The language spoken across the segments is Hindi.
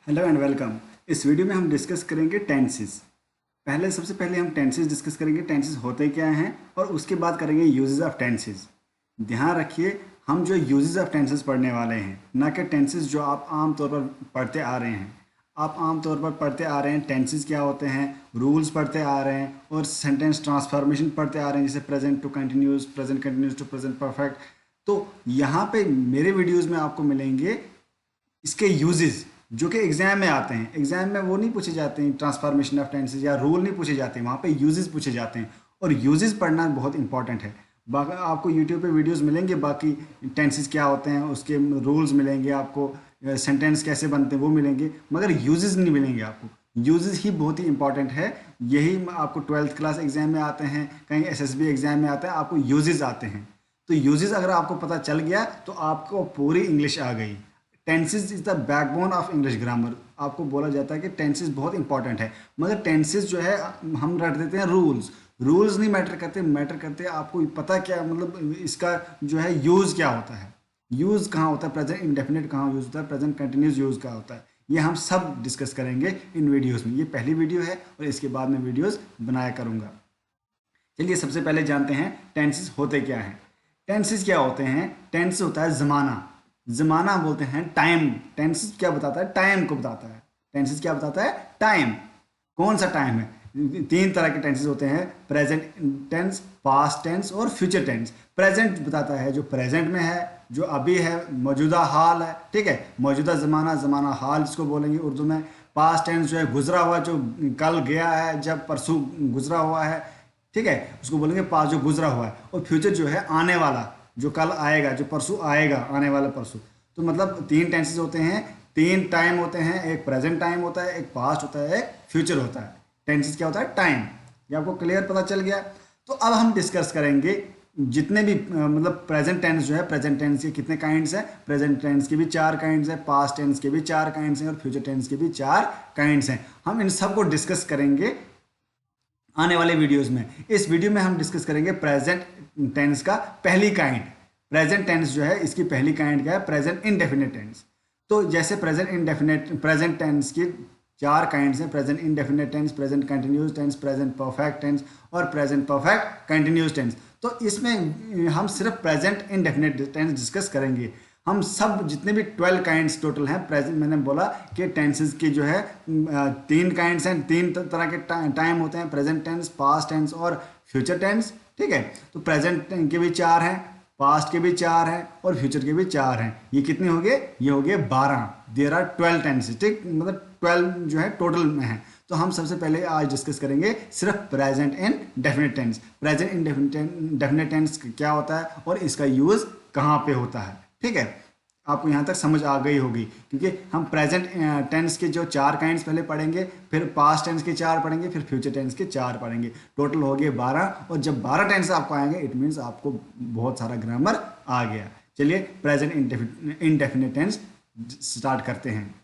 Hello and welcome. इस वीडियो में हम डिस्कस करेंगे टेंसेस। सबसे पहले हम टेंसेस डिस्कस करेंगे, टेंसेस होते क्या हैं, और उसके बाद करेंगे यूजेस ऑफ टेंसेस। ध्यान रखिए, हम जो यूजेस ऑफ टेंसेस पढ़ने वाले हैं, ना कि टेंसेस जो आप आम तौर पर पढ़ते आ रहे हैं। आप आम तौर पर पढ़ते आ रहे हैं टेंसेस क्या होते हैं, रूल्स पढ़ते आ रहे हैं और सेंटेंस ट्रांसफॉर्मेशन पढ़ते आ रहे हैं, जैसे present to continuous, present continuous to present perfect. तो यहाँ पे मेरे वीडियोज़ में आपको मिलेंगे इसके यूजेस जो कि एग्जाम में आते हैं। एग्जाम में वो नहीं पूछे जाते हैं, ट्रांसफॉर्मेशन ऑफ टेंसेस या रूल नहीं पूछे जाते हैं, वहाँ पे यूजेस पूछे जाते हैं। और यूजेस पढ़ना बहुत इंपॉर्टेंट है। बाकी आपको यूट्यूब पे वीडियोस मिलेंगे, बाकी टेंसेस क्या होते हैं उसके रूल्स मिलेंगे आपको, सेंटेंस कैसे बनते हैं वो मिलेंगे, मगर यूजेस नहीं मिलेंगे आपको। यूजेस ही बहुत ही इंपॉर्टेंट है। यही आपको 12th क्लास एग्जाम में आते हैं, कहीं एसएसबी एग्जाम में आते हैं, आपको यूजेस आते हैं। तो यूजेस अगर आपको पता चल गया तो आपको पूरी इंग्लिश आ गई। Tenses is the backbone of English grammar. आपको बोला जाता है कि टेंसेस बहुत इंपॉर्टेंट है, मगर टेंसेस जो है हम रट देते हैं रूल्स। रूल्स नहीं मैटर करते, मैटर करते हैं आपको पता क्या, मतलब इसका जो है यूज़ क्या होता है, यूज़ कहाँ होता है, प्रेजेंट इंडेफिनिट कहाँ यूज़ होता है, प्रेजेंट कंटिन्यूस यूज़ क्या होता है। ये हम सब डिस्कस करेंगे इन वीडियोज़ में। ये पहली वीडियो है और इसके बाद मैं वीडियोज़ बनाया करूँगा। चलिए सबसे पहले जानते हैं टेंसेस होते क्या हैं। टेंसेस क्या होते हैं? टेंस होता है ज़माना। ज़माना बोलते हैं टाइम। टेंसेस क्या बताता है? टाइम को बताता है। टेंसेस क्या बताता है? टाइम। कौन सा टाइम है? तीन तरह के टेंसेस होते हैं, प्रेजेंट टेंस, पास्ट टेंस और फ्यूचर टेंस। प्रेजेंट बताता है जो प्रेजेंट में है, जो अभी है, मौजूदा हाल है, ठीक है, मौजूदा ज़माना, ज़माना हाल जिसको बोलेंगे उर्दू में। पास्ट टेंस जो है गुजरा हुआ, जो कल गया है, जब परसों गुजरा हुआ है, ठीक है, उसको बोलेंगे पास्ट जो गुजरा हुआ है। और फ्यूचर जो है आने वाला, जो कल आएगा, जो परसों आएगा, आने वाला परसों। तो मतलब तीन टेंसेस होते हैं, तीन टाइम होते हैं, एक प्रेजेंट टाइम होता है, एक पास्ट होता है, एक फ्यूचर होता है। टेंसेस क्या होता है? टाइम। ये आपको क्लियर पता चल गया। तो अब हम डिस्कस करेंगे जितने भी मतलब प्रेजेंट टेंस जो है, प्रेजेंट टेंस के कितने काइंड्स हैं। प्रेजेंट टेंस के भी चार काइंड्स हैं, पास्ट टेंस के भी चार काइंड्स हैं और फ्यूचर टेंस के भी चार काइंड्स हैं। हम इन सब को डिस्कस करेंगे आने वाले वीडियोस में। इस वीडियो में हम डिस्कस करेंगे प्रेजेंट टेंस का पहली काइंड। प्रेजेंट टेंस जो है इसकी पहली काइंड क्या है? Present indefinite tense. तो जैसे प्रेजेंट टेंस की चार काइंड्स हैं, present indefinite tense, present continuous tense, present perfect tense और प्रेजेंट परफेक्ट कंटिन्यूस टेंस। तो इसमें हम सिर्फ प्रेजेंट इंडेफिनिट टेंस डिस्कस करेंगे। हम सब जितने भी 12 काइंड्स टोटल हैं प्रेजेंट, मैंने बोला कि टेंसेस की जो है तीन काइंड्स हैं, तीन तरह के टाइम होते हैं, प्रेजेंट टेंस, पास्ट टेंस और फ्यूचर टेंस, ठीक है। तो प्रेजेंट के भी चार हैं, पास्ट के भी चार हैं और फ्यूचर के भी चार हैं। ये कितने हो गए? ये हो गए 12। देयर आर 12 टेंसेस, ठीक, मतलब 12 जो है टोटल में है। तो हम सबसे पहले आज डिस्कस करेंगे सिर्फ present indefinite tense. Present indefinite tense क्या होता है और इसका यूज कहाँ पे होता है, ठीक है। आपको यहाँ तक समझ आ गई होगी, क्योंकि हम प्रेजेंट टेंस के जो चार काइंड्स पहले पढ़ेंगे, फिर पास्ट टेंस के चार पढ़ेंगे, फिर फ्यूचर टेंस के चार पढ़ेंगे। टोटल हो गए 12। और जब 12 टेंस आपको आएंगे इट मीन्स आपको बहुत सारा ग्रामर आ गया। चलिए प्रेजेंट इंडेफिनिट टेंस स्टार्ट करते हैं।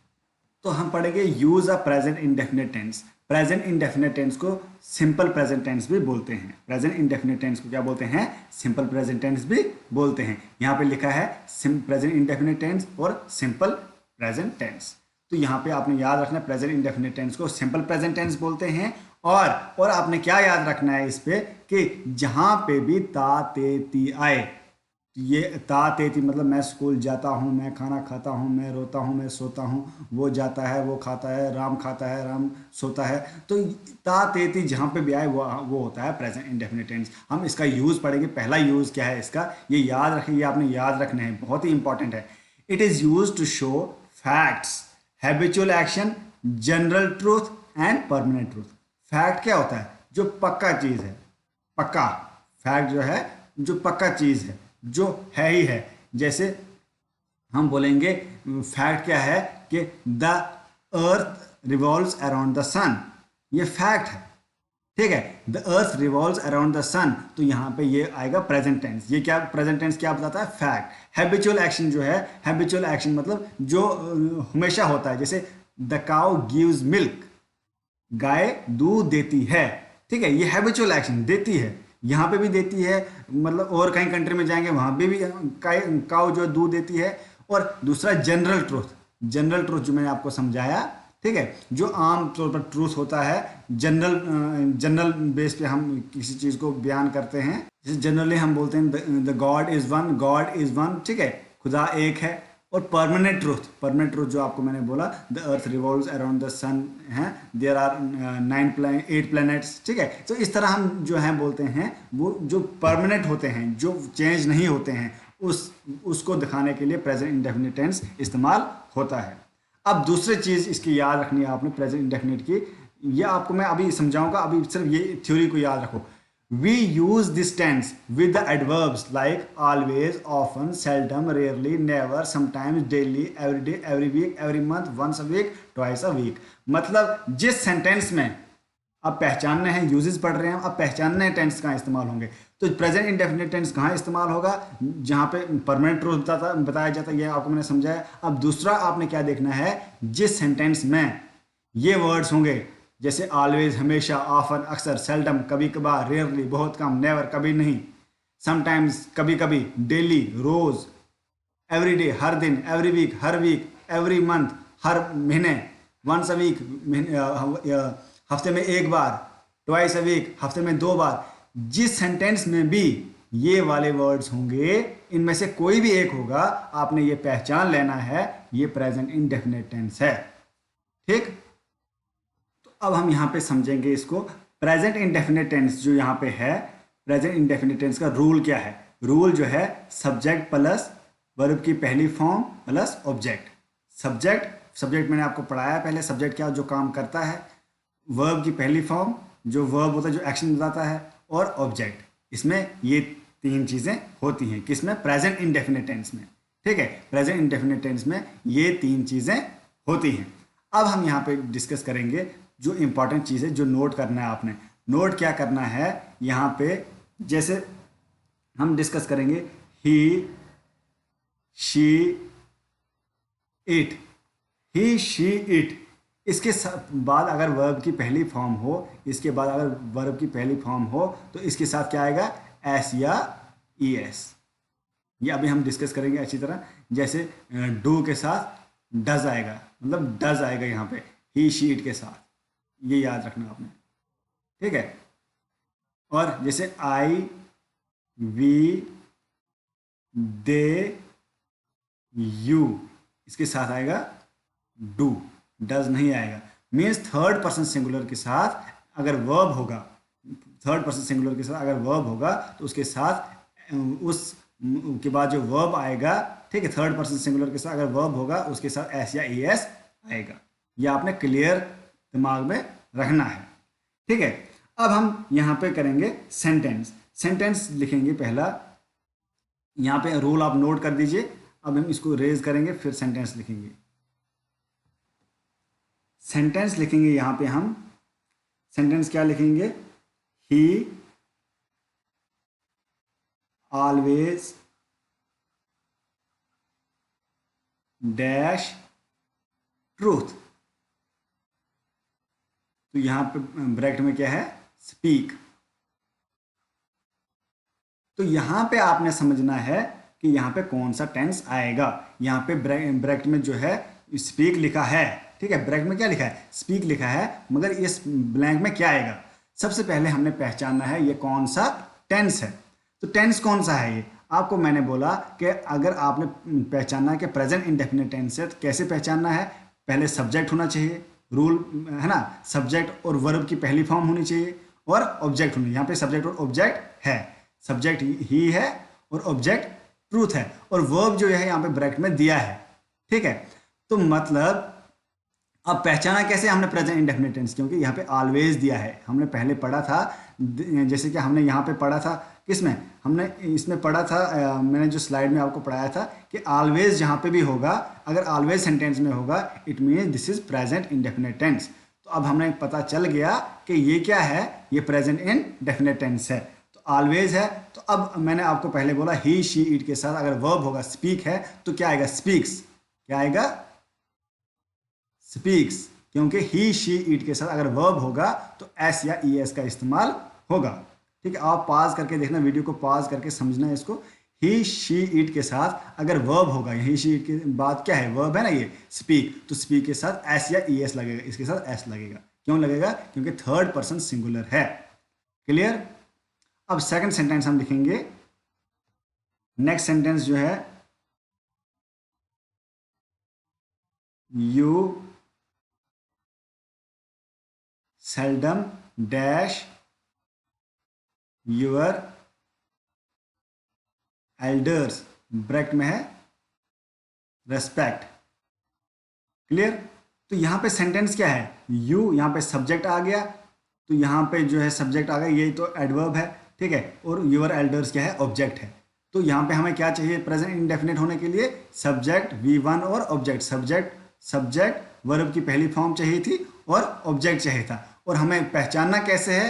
तो हम पढ़ेंगे use a present indefinite tense. Present indefinite tense को सिंपल प्रेजेंट टेंस भी बोलते हैं। प्रेजेंट इंडेफिनिट टेंस को क्या बोलते हैं? सिंपल प्रेजेंट टेंस भी बोलते हैं। यहाँ पे लिखा है प्रेजेंट इंडेफिनिट टेंस और सिंपल प्रेजेंट टेंस। तो यहाँ पे आपने याद रखना है प्रेजेंट इंडेफिनिट टेंस को सिंपल प्रेजेंट टेंस बोलते हैं। और आपने क्या याद रखना है इस पे कि जहाँ पे भी ता ते ती आए, ये ता ते ती मतलब मैं स्कूल जाता हूँ, मैं खाना खाता हूँ, मैं रोता हूँ, मैं सोता हूँ, वो जाता है, वो खाता है, राम खाता है, राम सोता है। तो ता ते ती जहाँ पे भी आए वो होता है प्रेजेंट इंडेफिनिट टेंस। हम इसका यूज़ पढ़ेंगे। पहला यूज़ क्या है इसका, ये याद रखिए, ये आपने याद रखना है, बहुत ही इंपॉर्टेंट है। It is use to show facts, habitual action, general truth and permanent truth. Fact क्या होता है? जो पक्का चीज़ है, पक्का। फैक्ट जो है जो पक्का चीज़ है, जो है ही है। जैसे हम बोलेंगे फैक्ट क्या है कि the earth revolves around the sun, ये फैक्ट है, ठीक है। The earth revolves around the sun, तो यहाँ पे ये आएगा प्रेजेंट टेंस। ये क्या प्रेजेंट टेंस क्या बताता है? फैक्ट। हैबिचुअल एक्शन जो है, हैबिचुअल एक्शन मतलब जो हमेशा होता है, जैसे द काउ गिव्स मिल्क, गाय दूध देती है, ठीक है, ये हैबिचुअल एक्शन, देती है, यहाँ पे भी देती है, मतलब और कहीं कंट्री में जाएंगे वहाँ पे भी काउ जो दूध देती है। और दूसरा जनरल ट्रूथ, जनरल ट्रूथ जो मैंने आपको समझाया, ठीक है, जो आम तौर पर ट्रूथ होता है, जनरल बेस पे हम किसी चीज़ को बयान करते हैं। जैसे जनरली हम बोलते हैं the God is one, God is one, ठीक है, खुदा एक है। और परमानेंट ट्रूथ जो आपको मैंने बोला, the earth revolves around the sun है, देयर आर 8 प्लैनेट्स, ठीक है। तो इस तरह हम जो है बोलते हैं, वो जो परमानेंट होते हैं, जो चेंज नहीं होते हैं, उसको दिखाने के लिए प्रेजेंट इंडेफिनिट टेंस इस्तेमाल होता है। अब दूसरी चीज़ इसकी याद रखनी है आपने प्रेजेंट इंडेफिनिट की, ये आपको मैं अभी समझाऊंगा, अभी सिर्फ ये थ्योरी को याद रखो। We use this tense with the adverbs like always, often, seldom, rarely, never, sometimes, daily, every day, every week, every month, once a week, twice a week। मतलब जिस सेंटेंस में अब पहचानने हैं, यूजेस पढ़ रहे हैं, अब पहचानने टेंस कहाँ इस्तेमाल होंगे, तो प्रेजेंट इंडेफिनिट टेंस कहाँ इस्तेमाल होगा, जहाँ पे परमानेंट ट्रूथ बताया जाता है, ये आपको मैंने समझाया। अब दूसरा आपने क्या देखना है, जिस सेंटेंस में ये वर्ड्स होंगे, जैसे ऑलवेज हमेशा, ऑफन अक्सर, सेल्डम कभी कभार, रेयरली बहुत कम, नेवर कभी नहीं, समटाइम्स कभी कभी, डेली रोज, एवरी डे हर दिन, एवरी वीक हर वीक, एवरी मंथ हर महीने, वंस अ वीक हफ्ते में एक बार, ट्वाइस अ वीक हफ्ते में 2 बार, जिस सेंटेंस में भी ये वाले वर्ड्स होंगे, इनमें से कोई भी एक होगा, आपने ये पहचान लेना है, ये प्रेजेंट इंडेफिनिट टेंस है, ठीक। अब हम यहाँ पे समझेंगे इसको, प्रेजेंट इंडेफिनिट टेंस जो यहाँ पे है, प्रेजेंट इंडेफिनिट टेंस का रूल क्या है। रूल जो है सब्जेक्ट प्लस वर्ब की पहली फॉर्म प्लस ऑब्जेक्ट। सब्जेक्ट मैंने आपको पढ़ाया पहले, सब्जेक्ट क्या जो काम करता है, वर्ब की पहली फॉर्म जो वर्ब होता है जो एक्शन बताता है, और ऑब्जेक्ट। इसमें ये 3 चीज़ें होती हैं, किसमें, प्रेजेंट इंडेफिनिट टेंस में, ठीक है। प्रेजेंट इंडेफिनिट टेंस में ये 3 चीज़ें होती हैं। अब हम यहाँ पे डिस्कस करेंगे जो इंपॉर्टेंट चीज़ है, जो नोट करना है आपने। नोट क्या करना है यहाँ पे, जैसे हम डिस्कस करेंगे he, she, it, he, she, it, इसके बाद अगर वर्ब की पहली फॉर्म हो, इसके बाद अगर वर्ब की पहली फॉर्म हो, तो इसके साथ क्या आएगा, एस या ई एस। ये अभी हम डिस्कस करेंगे अच्छी तरह। जैसे डू के साथ डज आएगा, मतलब डज आएगा यहाँ पे ही, शी, इट के साथ, ये याद रखना आपने, ठीक है। और जैसे आई, वी, दे, यू, इसके साथ आएगा डू, डज नहीं आएगा। मीन्स थर्ड पर्सन सिंगुलर के साथ अगर वर्ब होगा, थर्ड पर्सन सिंगुलर के साथ अगर वर्ब होगा, तो उसके साथ उस के बाद जो वर्ब आएगा, ठीक है, थर्ड पर्सन सिंगुलर के साथ अगर वर्ब होगा, उसके साथ एस या ई एस आएगा। ये आपने क्लियर दिमाग में रखना है, ठीक है। अब हम यहाँ पे करेंगे सेंटेंस लिखेंगे पहला, यहाँ पे रूल आप नोट कर दीजिए। अब हम इसको रेज करेंगे, फिर सेंटेंस लिखेंगे। सेंटेंस लिखेंगे यहाँ पे हम, सेंटेंस क्या लिखेंगे, ही ऑलवेज डैश ट्रूथ। तो यहाँ पे ब्रैकेट में क्या है, स्पीक। तो यहाँ पे आपने समझना है कि यहाँ पे कौन सा टेंस आएगा। यहाँ पे ब्रैकेट में जो है स्पीक लिखा है, ठीक है, ब्रैकेट में क्या लिखा है, स्पीक लिखा है, मगर इस ब्लैंक में क्या आएगा। सबसे पहले हमने पहचानना है ये कौन सा टेंस है। तो टेंस कौन सा है, ये आपको मैंने बोला कि अगर आपने पहचानना है कि प्रेजेंट इंडेफिनिट टेंस है, तो कैसे पहचानना है, पहले सब्जेक्ट होना चाहिए, रूल है ना, सब्जेक्ट और वर्ब की पहली फॉर्म होनी चाहिए, और ऑब्जेक्ट होनी, यहाँ पे सब्जेक्ट और ऑब्जेक्ट है, सब्जेक्ट ही है और ऑब्जेक्ट ट्रूथ है, और वर्ब जो है यहाँ पे ब्रैकेट में दिया है, ठीक है। तो मतलब अब पहचाना कैसे हमने प्रेजेंट इंडेफिनिट टेंस, क्योंकि यहाँ पे ऑलवेज दिया है, हमने पहले पढ़ा था, जैसे कि हमने यहाँ पे पढ़ा था, किसमें, हमने इसमें पढ़ा था, मैंने जो स्लाइड में आपको पढ़ाया था कि ऑलवेज जहाँ पे भी होगा, अगर ऑलवेज सेंटेंस में होगा, it means this is present indefinite tense. तो अब हमें पता चल गया कि ये क्या है, ये प्रेजेंट इंडेफिनिट टेंस है, तो ऑलवेज है। तो अब मैंने आपको पहले बोला ही, शी, इट के साथ अगर वर्ब होगा, स्पीक है, तो क्या आएगा, स्पीक्स, क्या आएगा, स्पीक्स, क्योंकि ही, शी, इट के साथ अगर वर्ब होगा तो एस या ई एस का इस्तेमाल होगा, ठीक है। आप पॉज करके देखना, वीडियो को पॉज करके समझना इसको, ही शी इट के साथ अगर वर्ब होगा, ही शी इट के बाद क्या है, वर्ब है ना ये स्पीक, तो स्पीक के साथ एस या ई एस लगेगा, इसके साथ एस लगेगा। क्यों लगेगा? क्योंकि थर्ड पर्सन सिंगुलर है। क्लियर? अब सेकंड सेंटेंस हम लिखेंगे। नेक्स्ट सेंटेंस जो है, you seldom dash your elders, bracket में है रेस्पेक्ट। क्लियर? तो यहां पे सेंटेंस क्या है, यू, यहां पे सब्जेक्ट आ गया, तो यहां पे जो है सब्जेक्ट आ गया, ये तो एडवर्ब है, ठीक है, और यूर एल्डर्स क्या है, ऑब्जेक्ट है। तो यहां पे हमें क्या चाहिए प्रेजेंट इंडेफिनिट होने के लिए, सब्जेक्ट V1 और ऑब्जेक्ट, सब्जेक्ट वर्ब की पहली फॉर्म चाहिए थी और ऑब्जेक्ट चाहिए था। और हमें पहचानना कैसे है,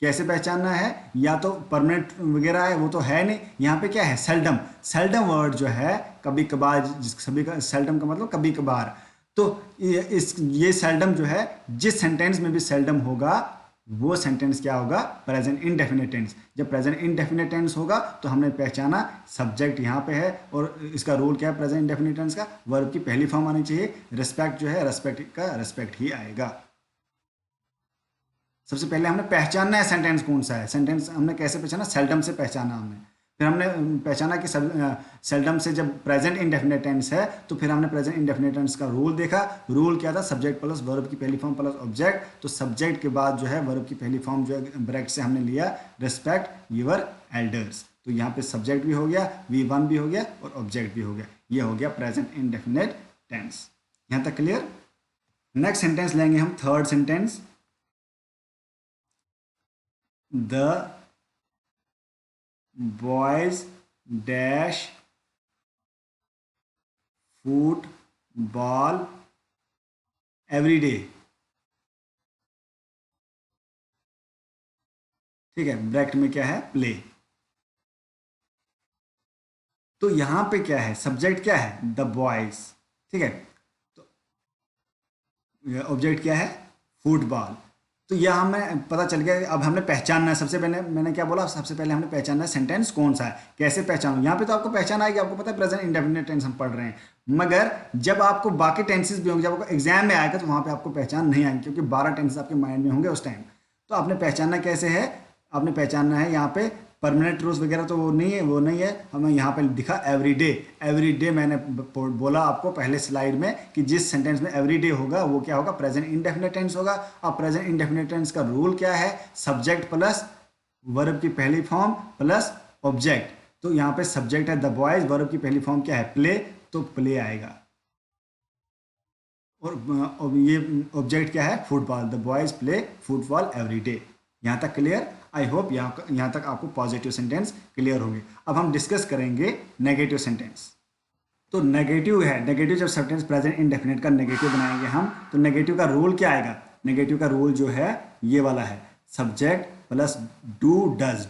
कैसे पहचानना है, या तो परमानेंट वगैरह है, वो तो है नहीं। यहाँ पे क्या है, सेल्डम, सेल्डम वर्ड जो है कभी कभार, सभी का सेल्डम का मतलब कभी कभार, तो ये सेल्डम जो है जिस सेंटेंस में भी सेल्डम होगा वो सेंटेंस क्या होगा, प्रेजेंट इनडेफिनिट टेंस। जब प्रेजेंट इनडेफिनिट टेंस होगा तो हमने पहचाना सब्जेक्ट यहाँ पे है, और इसका रूल क्या है प्रेजेंट इनडेफिनिट टेंस का, वर्ब की पहली फॉर्म आनी चाहिए, रिस्पेक्ट जो है रेस्पेक्ट का रेस्पेक्ट ही आएगा। सबसे पहले हमने पहचानना है सेंटेंस कौन सा है, सेंटेंस हमने कैसे पहचाना, सेल्डम से पहचाना हमने। फिर हमने पहचाना कि सेल्डम से जब प्रेजेंट इंडेफिनिट टेंस है तो फिर हमने प्रेजेंट इंडेफिनिट टेंस का रूल देखा। रूल क्या था, सब्जेक्ट प्लस वर्ब की पहली फॉर्म प्लस ऑब्जेक्ट, तो सब्जेक्ट के बाद जो है वर्ब की पहली फॉर्म जो है ब्रैकेट से हमने लिया रिस्पेक्ट यूर एल्डर्स, तो यहाँ पे सब्जेक्ट भी हो गया, V1 भी हो गया और ऑब्जेक्ट भी हो गया, ये हो गया प्रेजेंट इंडेफिनिट टेंस। यहाँ तक क्लियर? नेक्स्ट सेंटेंस लेंगे हम, third sentence, the boys dash football every day। ठीक है, ब्रैकेट में क्या है, प्ले। तो यहां पे क्या है, सब्जेक्ट क्या है, द बॉयज, ठीक है, तो ऑब्जेक्ट क्या है, फुटबॉल। तो यह हमें पता चल गया। अब हमने पहचानना है, सबसे पहले मैंने क्या बोला, सबसे पहले हमने पहचानना है सेंटेंस कौन सा है। कैसे पहचानो, यहाँ पे तो आपको पहचान आएगी, आपको पता है प्रेजेंट इंडेफिनिट टेंस हम पढ़ रहे हैं, मगर जब आपको बाकी टेंसेस भी होंगे, जब आपको एग्जाम में आएगा तो वहाँ पे आपको पहचान नहीं आएगी, क्योंकि 12 टेंसेस आपके माइंड में होंगे उस टाइम। तो आपने पहचानना कैसे है, आपने पहचानना है यहाँ पे परमानेंट रूल्स वगैरह तो वो नहीं है हमें यहाँ पे दिखा एवरीडे। एवरीडे मैंने बोला आपको पहले स्लाइड में कि जिस सेंटेंस में एवरीडे होगा वो क्या होगा, प्रेजेंट इंडेफिनिट टेंस होगा। अब प्रेजेंट इंडेफिनिट टेंस का रूल क्या है, सब्जेक्ट प्लस वर्ब की पहली फॉर्म प्लस ऑब्जेक्ट। तो यहाँ पे सब्जेक्ट है द बॉयज, वर्ब की पहली फॉर्म क्या है, प्ले, तो प्ले आएगा। और ये ऑब्जेक्ट क्या है, football, the boys play football every day. यहाँ तक क्लियर? आई होप यहाँ तक आपको पॉजिटिव सेंटेंस क्लियर होंगे। अब हम डिस्कस करेंगे नेगेटिव सेंटेंस। तो नेगेटिव है, नेगेटिव जब सेंटेंस प्रेजेंट इंडेफिनिट का नेगेटिव बनाएंगे हम, तो नेगेटिव का रूल क्या आएगा, नेगेटिव का रूल जो है ये वाला है, सब्जेक्ट प्लस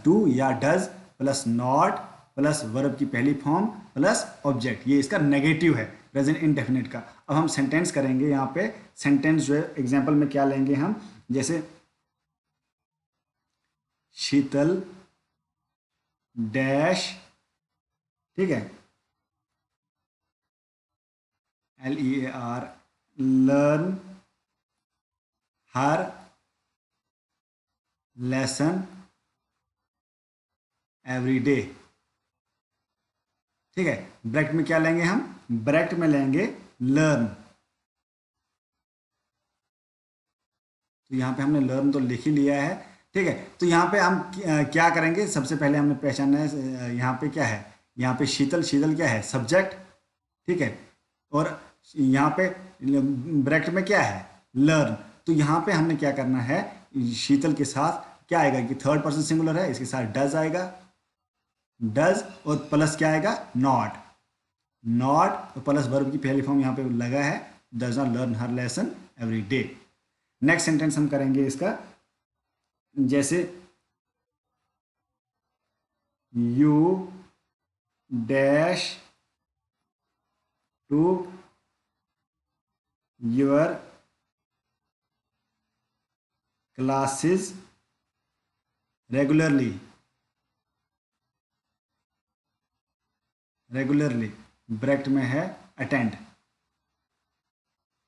डू या does plus not plus verb की पहली फॉर्म प्लस ऑब्जेक्ट, ये इसका नेगेटिव है प्रेजेंट इंडेफिनिट का। अब हम सेंटेंस करेंगे, यहाँ पे सेंटेंस जो है एग्जाम्पल में क्या लेंगे हम, जैसे शीतल डैश, ठीक है, LEAR learn her lesson every day. ठीक है, ब्रैकेट में क्या लेंगे हम, ब्रैकेट में लेंगे लर्न। तो यहाँ पे हमने लर्न तो लिख ही लिया है, ठीक है। तो यहाँ पे हम क्या करेंगे, सबसे पहले हमने पहचानना है यहाँ पे क्या है, यहाँ पे शीतल, शीतल क्या है, सब्जेक्ट, ठीक है, और यहाँ पे ब्रैकेट में क्या है, लर्न। तो यहाँ पे हमने क्या करना है, शीतल के साथ क्या आएगा कि थर्ड पर्सन सिंगुलर है, इसके साथ डज आएगा, डज, और प्लस क्या आएगा, नॉट, नॉट तो प्लस वर्ब की पहली फॉर्म यहाँ पे लगा है, does not learn her lesson every day. Next sentence हम करेंगे इसका, जैसे you dash to your classes regularly. Regularly, bracket में है अटेंड।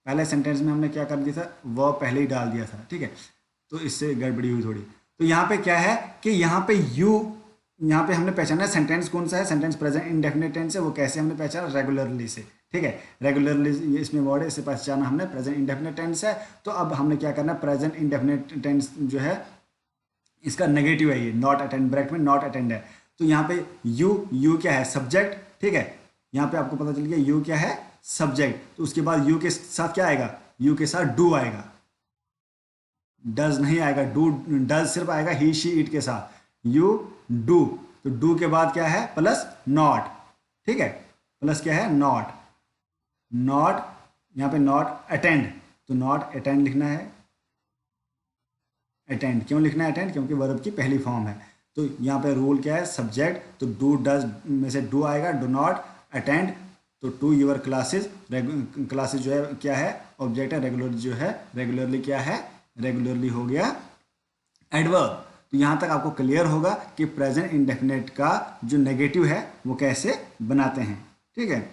पहले सेंटेंस में हमने क्या कर दिया था, वर्ब पहले ही डाल दिया था, ठीक है, तो इससे गड़बड़ी हुई थोड़ी। तो यहाँ पे क्या है कि यहाँ पे यू, यहाँ पे हमने पहचाना सेंटेंस कौन सा है, सेंटेंस प्रेजेंट इंडेफिनिट टेंस है, वो कैसे हमने पहचाना, रेगुलरली से, ठीक है, रेगुलरली इसमें वर्ड है, इसे पहचाना हमने प्रेजेंट इंडेफिनिट टेंस है। तो अब हमने क्या करना है, प्रेजेंट इंडेफिनिट टेंस जो है इसका नेगेटिव है ये, नॉट अटेंड, ब्रैकेट में नॉट अटेंड है। तो यहाँ पे यू क्या है, सब्जेक्ट, ठीक है, यहाँ पे आपको पता चल गया यू क्या है, सब्जेक्ट। तो उसके बाद यू के साथ क्या आएगा, यू के साथ डू आएगा, डज नहीं आएगा, डू, डज सिर्फ आएगा ही शी इट के साथ, यू डू। तो डू के बाद क्या है, प्लस नॉट, ठीक है, प्लस क्या है, नॉट, नॉट, यहाँ पे नॉट अटेंड, तो नॉट अटेंड लिखना है, अटेंड क्यों लिखना है अटेंड, क्योंकि वर्ब की पहली फॉर्म है। तो यहाँ पे रूल क्या है, सब्जेक्ट, तो डू डज में से डू आएगा, डू नॉट अटेंड, तो टू यूर क्लासेज, क्लासेज जो है क्या है, ऑब्जेक्ट है, रेगुलर जो है, रेगुलरली क्या है, रेगुलरली हो गया एडवर्ब। तो यहाँ तक आपको क्लियर होगा कि प्रेजेंट इंडेफिनिट का जो नेगेटिव है वो कैसे बनाते हैं, ठीक है।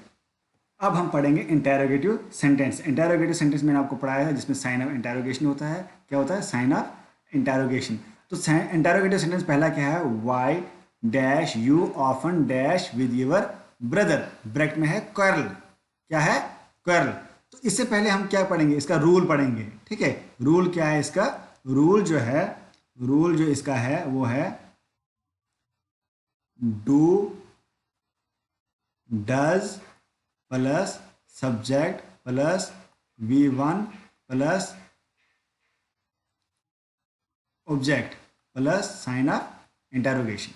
अब हम पढ़ेंगे इंटेरोगेटिव सेंटेंस। इंटेरोगेटिव सेंटेंस मैंने आपको पढ़ाया है जिसमें साइन ऑफ इंटेरोगेशन होता है। क्या होता है, साइन ऑफ इंटेरोगेशन। तो इंटेरोगेटिव सेंटेंस पहला क्या है, why dash you often dash with your brother, bracket में है कर्ल, क्या है, कर्ल। तो इससे पहले हम क्या पढ़ेंगे, इसका रूल पढ़ेंगे, ठीक है। रूल क्या है इसका, रूल जो है, रूल जो इसका है वो है do does plus subject plus V1 plus object plus sign of interrogation,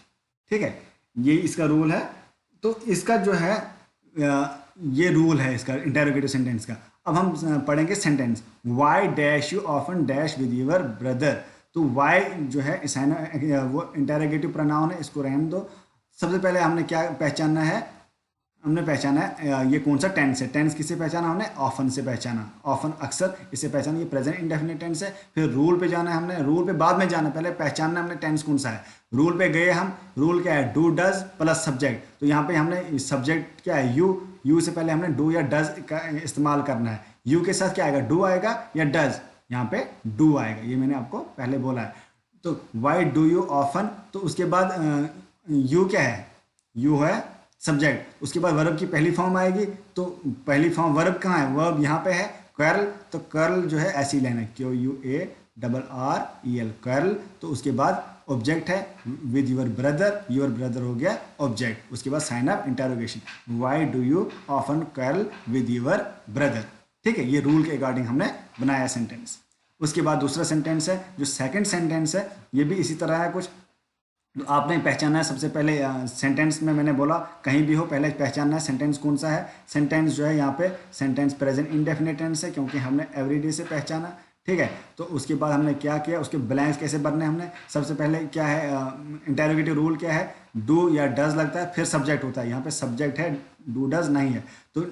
ठीक है, ये इसका रूल है। तो इसका जो है ये रूल है इसका इंटेरोगेटिव सेंटेंस का। अब हम पढ़ेंगे sentence, why dash you often dash with your brother. तो वाई जो है साइन वो इंटेरोगेटिव प्रोनाउन है, इसको रहने दो। सबसे पहले हमने क्या पहचानना है, हमने पहचाना है ये कौन सा टेंस है, टेंस किससे पहचाना हमने, ऑफन से पहचाना, ऑफन अक्सर, इससे पहचाना ये प्रेजेंट इंडेफिनिट टेंस है। फिर रूल पे जाना है हमने, रूल पे बाद में जाना, पहले पहचानना हमने टेंस कौन सा है। रूल पे गए हम, रूल क्या है, डू डज प्लस सब्जेक्ट। तो यहाँ पे हमने सब्जेक्ट क्या है, यू से पहले हमने डू या डज का इस्तेमाल करना है। यू के साथ क्या आएगा, डू आएगा या डज, यहाँ पे डू आएगा, ये मैंने आपको पहले बोला है। तो वाई डू यू ऑफन, तो उसके बाद यू क्या है, यू है सब्जेक्ट, उसके बाद वर्ब की पहली फॉर्म आएगी। तो पहली फॉर्म वर्ब कहाँ है, वर्ब यहाँ पे है कर्ल, तो कर्ल जो है ऐसी लेना है, QUARREL, कर्ल। तो उसके बाद ऑब्जेक्ट है विद योर ब्रदर हो गया ऑब्जेक्ट, उसके बाद sign of interrogation, why do you often curl with your brother, ठीक है। ये रूल के अकॉर्डिंग हमने बनाया सेंटेंस। उसके बाद दूसरा सेंटेंस है, जो सेकंड सेंटेंस है, ये भी इसी तरह है कुछ। तो आपने पहचानना है सबसे पहले, सेंटेंस में मैंने बोला कहीं भी हो पहले पहचानना है सेंटेंस कौन सा है। सेंटेंस जो है यहाँ पे सेंटेंस प्रेजेंट इंडेफिनिट टेंस है, क्योंकि हमने एवरीडे से पहचाना, ठीक है। तो उसके बाद हमने क्या किया, उसके ब्लैंक्स कैसे भरने हमने, सबसे पहले क्या है, इंटेरोगेटिव रूल क्या है, डू या डज लगता है, फिर सब्जेक्ट होता है, यहाँ पे सब्जेक्ट है, डू डज नहीं है। तो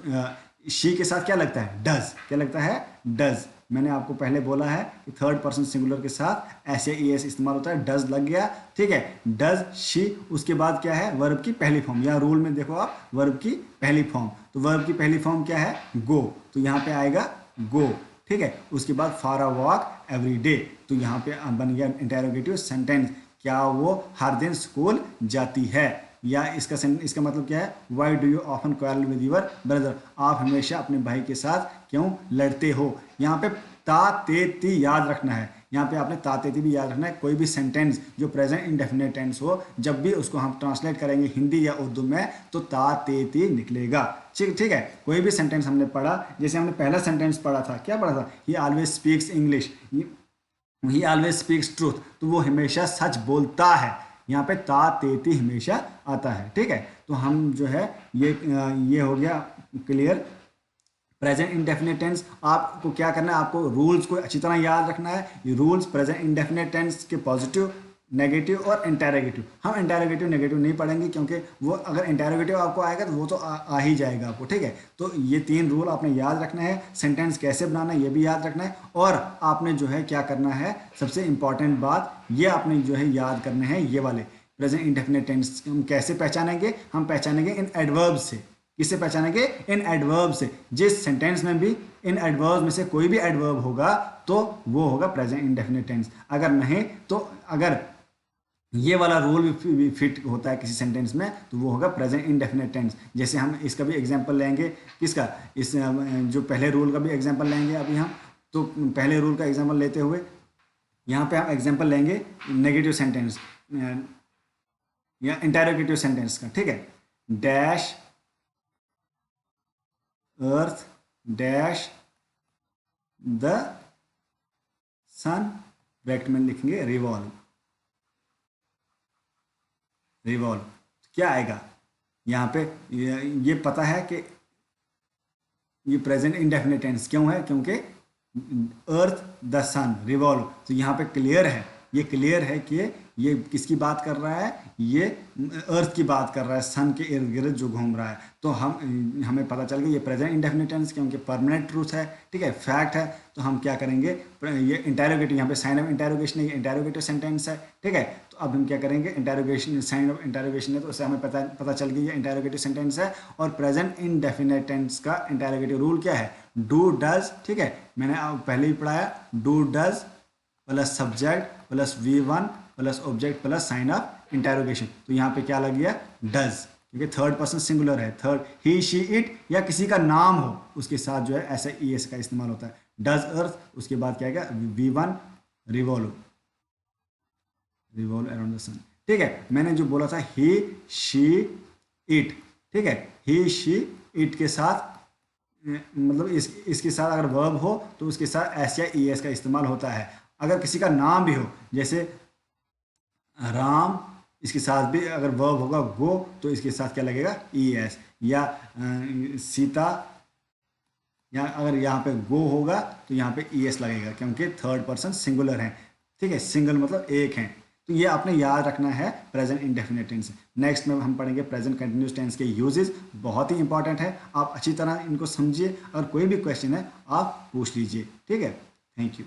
शी के साथ क्या लगता है, डज, क्या लगता है, डज। मैंने आपको पहले बोला है कि थर्ड पर्सन सिंगुलर के साथ SAES इस्तेमाल होता है, डज लग गया, ठीक है, डज शी। उसके बाद क्या है, वर्ब की पहली फॉर्म, यहाँ रूल में देखो आप, वर्ब की पहली फॉर्म, तो वर्ब की पहली फॉर्म क्या है, गो, तो यहाँ पे आएगा गो, ठीक है। उसके बाद for a walk every day, तो यहाँ पे बन गया इंटेरोगेटिव सेंटेंस, क्या वो हर दिन स्कूल जाती है, या इसका मतलब क्या है, Y do you often quarrel with your brother, आप हमेशा अपने भाई के साथ क्यों लड़ते हो। यहाँ पे ता ते ती याद रखना है, यहाँ पे आपने ता ते ती भी याद रखना है। कोई भी सेंटेंस जो प्रेजेंट इंडेफिनिट टेंस हो, जब भी उसको हम ट्रांसलेट करेंगे हिंदी या उर्दू में, तो ता ते ती निकलेगा, ठीक है। कोई भी सेंटेंस हमने पढ़ा, जैसे हमने पहला सेंटेंस पढ़ा था, क्या पढ़ा था, ही ऑलवेज स्पीक्स इंग्लिश, ही ऑलवेज स्पीक्स ट्रूथ, तो वो हमेशा सच बोलता है, यहाँ पे ता तेती हमेशा आता है, ठीक है। तो हम जो है ये हो गया क्लियर। प्रेजेंट इंडेफिनिट टेंस आपको क्या करना है, आपको रूल्स को अच्छी तरह याद रखना है। ये रूल्स प्रेजेंट इंडेफिनिट टेंस के पॉजिटिव, नेगेटिव और इंटेरोगेटिव। हम इंटेरोगेटिव नेगेटिव नहीं पढ़ेंगे, क्योंकि वो अगर इंटेरोगेटिव आपको आएगा तो वो तो आ ही जाएगा आपको, ठीक है। तो ये 3 रूल आपने याद रखना है, सेंटेंस कैसे बनाना है ये भी याद रखना है, और आपने जो है क्या करना है, सबसे इंपॉर्टेंट बात ये आपने जो है याद करने हैं, ये वाले प्रेजेंट इंडेफिनिट टेंस हम कैसे पहचानेंगे? हम पहचानेंगे इन एडवर्ब से। किससे पहचानेंगे? इन एडवर्ब से। जिस सेंटेंस में भी इन एडवर्ब में से कोई भी एडवर्ब होगा तो वो होगा प्रेजेंट इंडेफिनिट टेंस। अगर नहीं तो अगर ये वाला रूल भी फिट होता है किसी सेंटेंस में तो वो होगा प्रेजेंट इंडेफिनिट टेंस। जैसे हम इसका भी एग्जांपल लेंगे, किसका? इस जो पहले रूल का भी एग्जांपल लेंगे अभी हम। तो पहले रूल का एग्जांपल लेते हुए यहाँ पे हम एग्जांपल लेंगे नेगेटिव सेंटेंस या इंटेरोगेटिव सेंटेंस का, ठीक है? Dash earth dash the sun, bracket में लिखेंगे रिवॉल्व। रिवॉल्व क्या आएगा यहाँ पे? ये पता है कि ये प्रेजेंट इंडेफिनिट टेंस क्यों है? क्योंकि अर्थ द सन रिवॉल्व, तो यहाँ पे क्लियर है, ये क्लियर है कि ये किसकी बात कर रहा है? ये अर्थ की बात कर रहा है, सन के इर्द गिर्द जो घूम रहा है। तो हमें पता चल गया ये प्रेजेंट इंडेफिनिट टेंस क्योंकि परमानेंट ट्रूथ है, ठीक है, फैक्ट है। तो हम क्या करेंगे? ये इंटेरोगेटिव, यहाँ पे साइन ऑफ इंटेरोगेशन है, इंटेरोगेटिव सेंटेंस है, ठीक है। तो अब हम क्या करेंगे? इंटेरोगेशन, साइन ऑफ इंटेरोगेशन है तो उससे हमें पता चल गया ये इंटेरोगेटिव सेंटेंस है। और प्रेजेंट इंडेफिनिट टेंस का इंटेरोगेटिव रूल क्या है? डू डज, ठीक है, मैंने पहले ही पढ़ाया। Do does plus subject plus V1 plus object plus sign of interrogation. तो यहाँ पे क्या लग गया? डज, क्योंकि थर्ड पर्सन सिंगुलर है। थर्ड ही शी इट या किसी का नाम हो उसके साथ जो है ऐसे ES का इस्तेमाल होता है। डज अर्थ, उसके बाद क्या आएगा? V1 revolve, revolve around the sun, ठीक है। मैंने जो बोला था ही शी इट, ठीक है, ही शी इट के साथ मतलब इसके साथ अगर वर्ब हो तो उसके साथ S या ES का इस्तेमाल होता है। अगर किसी का नाम भी हो, जैसे राम, इसके साथ भी अगर वर्ब होगा गो तो इसके साथ क्या लगेगा? ES। या सीता, या अगर यहाँ पे गो होगा तो यहाँ पे ES लगेगा क्योंकि थर्ड पर्सन सिंगुलर है, ठीक है, सिंगल मतलब एक है। तो ये आपने याद रखना है प्रेजेंट इंडेफिनिट टेंस। नेक्स्ट में हम पढ़ेंगे प्रेजेंट कंटिन्यूस टेंस के यूजेस, बहुत ही इंपॉर्टेंट है, आप अच्छी तरह इनको समझिए। अगर कोई भी क्वेश्चन है आप पूछ लीजिए, ठीक है। Thank you.